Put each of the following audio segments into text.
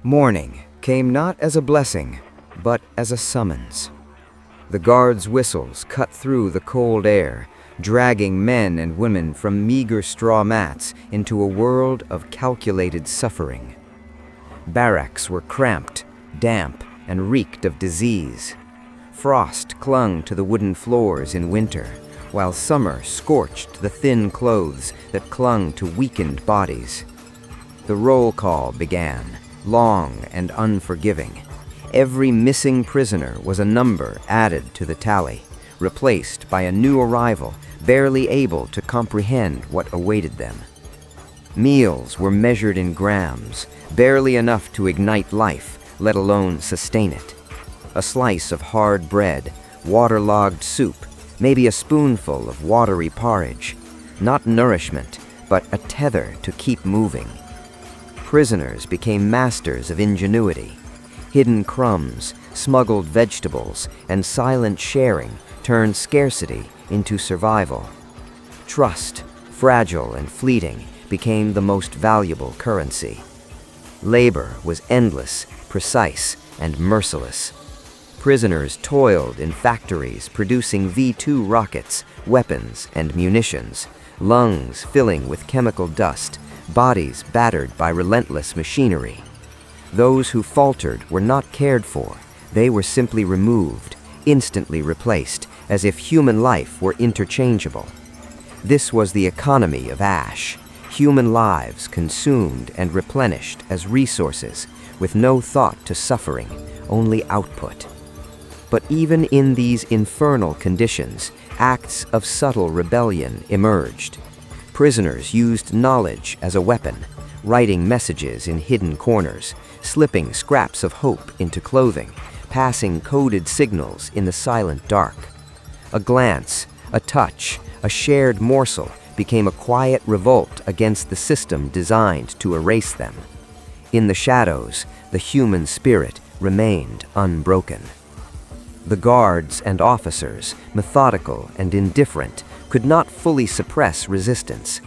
Morning came not as a blessing, but as a summons. The guards' whistles cut through the cold air, dragging men and women from meager straw mats into a world of calculated suffering. Barracks were cramped, damp, and reeked of disease. Frost clung to the wooden floors in winter, while summer scorched the thin clothes that clung to weakened bodies. The roll call began, long and unforgiving. Every missing prisoner was a number added to the tally, replaced by a new arrival, barely able to comprehend what awaited them. Meals were measured in grams, barely enough to ignite life, let alone sustain it. A slice of hard bread, waterlogged soup, maybe a spoonful of watery porridge. Not nourishment, but a tether to keep moving. Prisoners became masters of ingenuity. Hidden crumbs, smuggled vegetables, and silent sharing turned scarcity into survival. Trust, fragile and fleeting, became the most valuable currency. Labor was endless, precise, and merciless. Prisoners toiled in factories producing W2 rockets, weapons, and munitions, lungs filling with chemical dust, bodies battered by relentless machinery. Those who faltered were not cared for. They were simply removed, instantly replaced, as if human life were interchangeable. This was the economy of ash, human lives consumed and replenished as resources, with no thought to suffering, only output. But even in these infernal conditions, acts of subtle rebellion emerged. Prisoners used knowledge as a weapon, writing messages in hidden corners, slipping scraps of hope into clothing, passing coded signals in the silent dark. A glance, a touch, a shared morsel became a quiet revolt against the system designed to erase them. In the shadows, the human spirit remained unbroken. The guards and officers, methodical and indifferent, could not fully suppress resistance.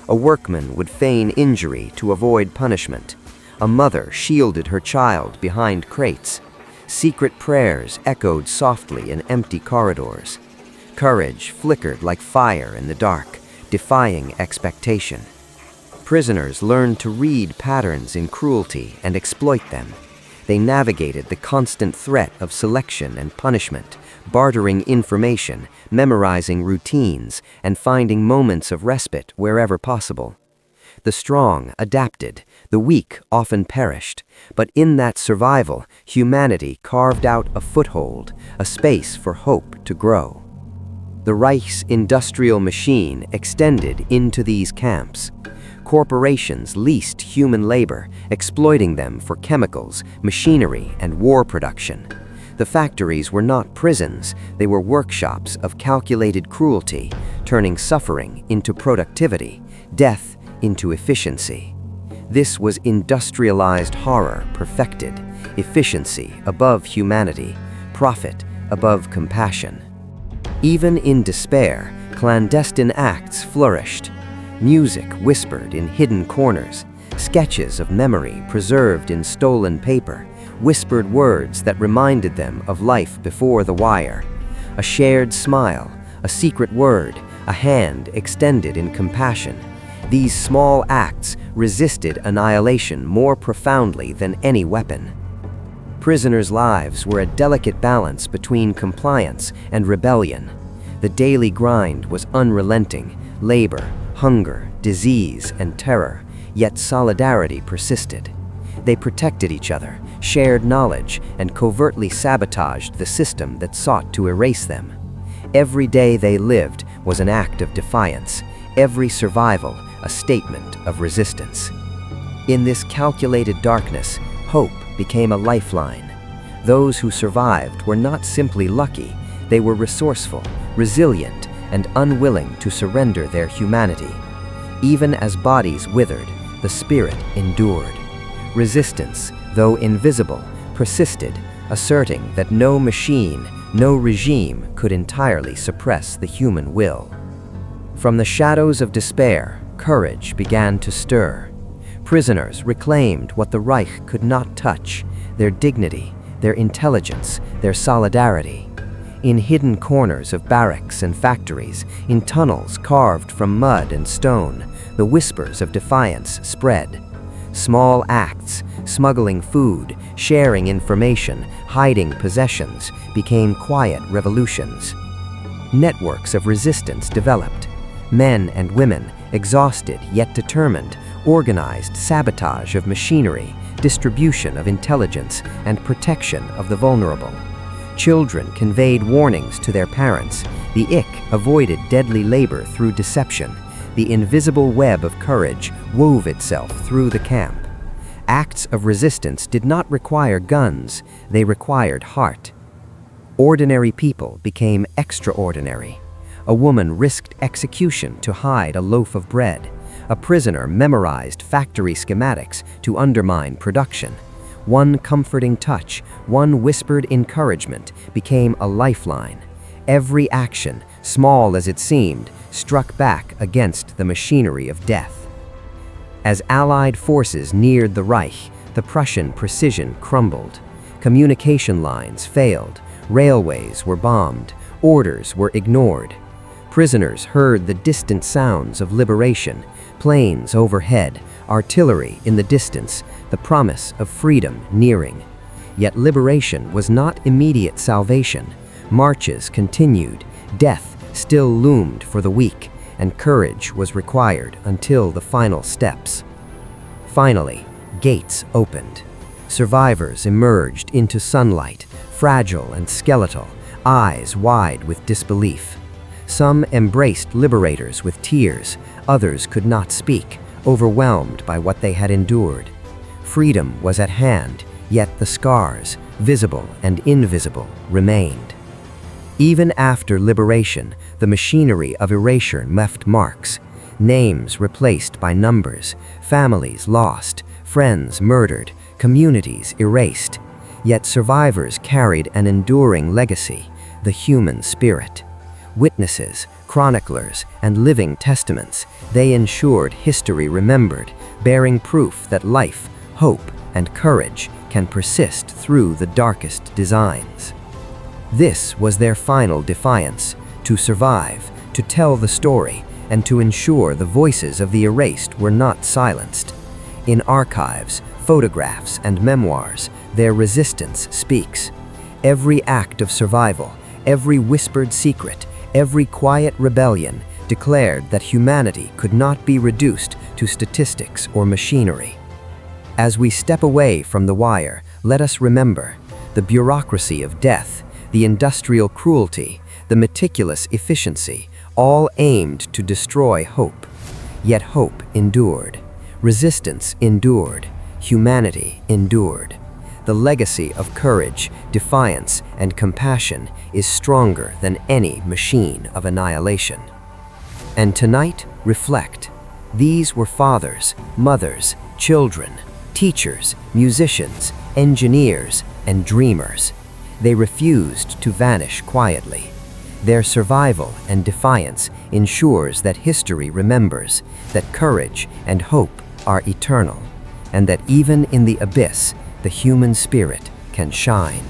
A workman would feign injury to avoid punishment. A mother shielded her child behind crates. Secret prayers echoed softly in empty corridors. Courage flickered like fire in the dark, defying expectation. Prisoners learned to read patterns in cruelty and exploit them. They navigated the constant threat of selection and punishment, bartering information, memorizing routines, and finding moments of respite wherever possible. The strong adapted, the weak often perished, but in that survival, humanity carved out a foothold, a space for hope to grow. The Reich's industrial machine extended into these camps. Corporations leased human labor, exploiting them for chemicals, machinery, and war production. The factories were not prisons, they were workshops of calculated cruelty, turning suffering into productivity, death into efficiency. This was industrialized horror perfected, efficiency above humanity, profit above compassion. Even in despair, clandestine acts flourished. Music whispered in hidden corners, sketches of memory preserved in stolen paper, whispered words that reminded them of life before the wire. A shared smile, a secret word, a hand extended in compassion. These small acts resisted annihilation more profoundly than any weapon. Prisoners' lives were a delicate balance between compliance and rebellion. The daily grind was unrelenting, labor, hunger, disease, and terror, yet solidarity persisted. They protected each other, shared knowledge, and covertly sabotaged the system that sought to erase them. Every day they lived was an act of defiance, every survival a statement of resistance. In this calculated darkness, hope became a lifeline. Those who survived were not simply lucky, they were resourceful, resilient, and unwilling to surrender their humanity. Even as bodies withered, the spirit endured. Resistance, though invisible, persisted, asserting that no machine, no regime could entirely suppress the human will. From the shadows of despair, courage began to stir. Prisoners reclaimed what the Reich could not touch: their dignity, their intelligence, their solidarity. In hidden corners of barracks and factories, in tunnels carved from mud and stone, the whispers of defiance spread. Small acts, smuggling food, sharing information, hiding possessions, became quiet revolutions. Networks of resistance developed. Men and women, exhausted yet determined, organized sabotage of machinery, distribution of intelligence, and protection of the vulnerable. Children conveyed warnings to their parents. The IC avoided deadly labor through deception. The invisible web of courage wove itself through the camp. Acts of resistance did not require guns, they required heart. Ordinary people became extraordinary. A woman risked execution to hide a loaf of bread. A prisoner memorized factory schematics to undermine production. One comforting touch, one whispered encouragement became a lifeline. Every action, small as it seemed, struck back against the machinery of death. As Allied forces neared the Reich, the Prussian precision crumbled. Communication lines failed, railways were bombed, orders were ignored. Prisoners heard the distant sounds of liberation, planes overhead, artillery in the distance, the promise of freedom nearing. Yet liberation was not immediate salvation. Marches continued, death still loomed for the weak, and courage was required until the final steps. Finally, gates opened. Survivors emerged into sunlight, fragile and skeletal, eyes wide with disbelief. Some embraced liberators with tears, others could not speak, overwhelmed by what they had endured. Freedom was at hand, yet the scars, visible and invisible, remained. Even after liberation, the machinery of erasure left marks. Names replaced by numbers, families lost, friends murdered, communities erased. Yet survivors carried an enduring legacy, the human spirit. Witnesses, chroniclers, and living testaments, they ensured history remembered, bearing proof that life, hope, and courage can persist through the darkest designs. This was their final defiance: to survive, to tell the story, and to ensure the voices of the erased were not silenced. In archives, photographs, and memoirs, their resistance speaks. Every act of survival, every whispered secret, every quiet rebellion declared that humanity could not be reduced to statistics or machinery. As we step away from the wire, let us remember the bureaucracy of death, the industrial cruelty, the meticulous efficiency, all aimed to destroy hope. Yet hope endured. Resistance endured. Humanity endured. The legacy of courage, defiance, and compassion is stronger than any machine of annihilation. And tonight, reflect. These were fathers, mothers, children, teachers, musicians, engineers, and dreamers. They refused to vanish quietly. Their survival and defiance ensures that history remembers, that courage and hope are eternal, and that even in the abyss, the human spirit can shine.